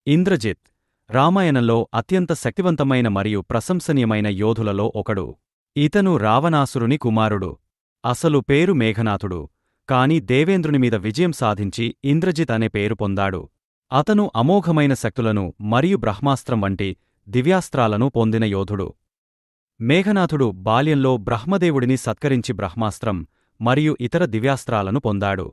ఇంద్రజిత్ రామాయణంలో అత్యంత శక్తివంతమైన మరియు ప్రశంసనీయమైన యోధులలో ఒకడు. ఇతను రావణాసురుని కుమారుడు. అసలు పేరు మేఘనాథుడు. కాని దేవేంద్రునిమీద విజయం సాధించి ఇంద్రజిత్ అనే పేరు పొందాడు. అతను అమోఘమైన శక్తులను మరియు బ్రహ్మాస్త్రం వంటి దివ్యాస్త్రాలను పొందిన యోధుడు. మేఘనాథుడు బాల్యంలో బ్రహ్మదేవుడిని సత్కరించి బ్రహ్మాస్త్రం మరియు ఇతర దివ్యాస్త్రాలను పొందాడు.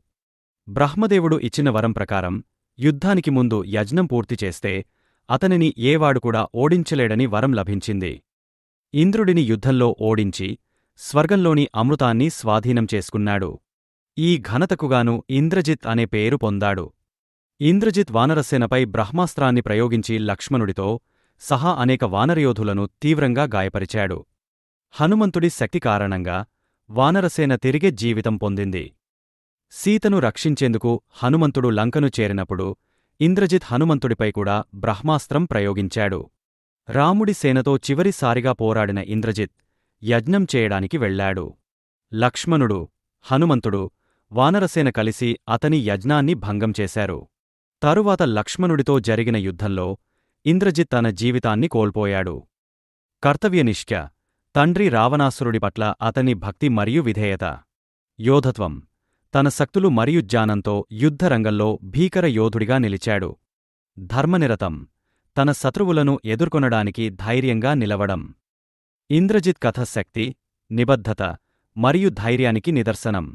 బ్రహ్మదేవుడు ఇచ్చిన వరం ప్రకారం యుద్ధానికి ముందు యజ్ఞం పూర్తిచేస్తే అతనిని ఏవాడుకూడా ఓడించలేడని వరం లభించింది. ఇంద్రుడిని యుద్ధంలో ఓడించి స్వర్గంలోని అమృతాన్ని స్వాధీనం చేసుకున్నాడు. ఈ ఘనతకుగాను ఇంద్రజిత్ అనే పేరు పొందాడు. ఇంద్రజిత్ వానరసేనపై బ్రహ్మాస్త్రాన్ని ప్రయోగించి లక్ష్మణుడితో సహా అనేక వానరయోధులను తీవ్రంగా గాయపరిచాడు. హనుమంతుడి శక్తి కారణంగా వానరసేన తిరిగే జీవితం పొందింది. సీతను రక్షించేందుకు హనుమంతుడు లంకను చేరినప్పుడు ఇంద్రజిత్ హనుమంతుడిపై కూడా బ్రహ్మాస్త్రం ప్రయోగించాడు. రాముడి సేనతో చివరిసారిగా పోరాడిన ఇంద్రజిత్ యజ్ఞం చేయడానికి వెళ్లాడు. లక్ష్మణుడు, హనుమంతుడు, వానరసేన కలిసి అతని యజ్ఞాన్ని భంగం చేశారు. తరువాత లక్ష్మణుడితో జరిగిన యుద్ధంలో ఇంద్రజిత్ తన జీవితాన్ని కోల్పోయాడు. కర్తవ్యనిష్ఠ, తండ్రి రావణాసురుడి పట్ల అతని భక్తి మరియు విధేయత. యోధత్వం, తన శక్తులు మరియు జ్ఞానంతో యుద్ధరంగంలో భీకర యోధుడిగా నిలిచాడు. ధర్మనిరతం, తన శత్రువులను ఎదుర్కొనడానికి ధైర్యంగా నిలవడం. ఇంద్రజిత్ కథ శక్తి, నిబద్ధత మరియు ధైర్యానికి నిదర్శనం.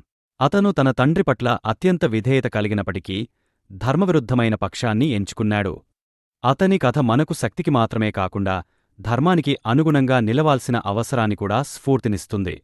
అతను తన తండ్రి పట్ల అత్యంత విధేయత కలిగినప్పటికీ ధర్మవిరుద్ధమైన పక్షాన్ని ఎంచుకున్నాడు. అతని కథ మనకు శక్తికి మాత్రమే కాకుండా ధర్మానికి అనుగుణంగా నిలవాల్సిన అవసరాన్ని కూడా స్ఫూర్తినిస్తుంది.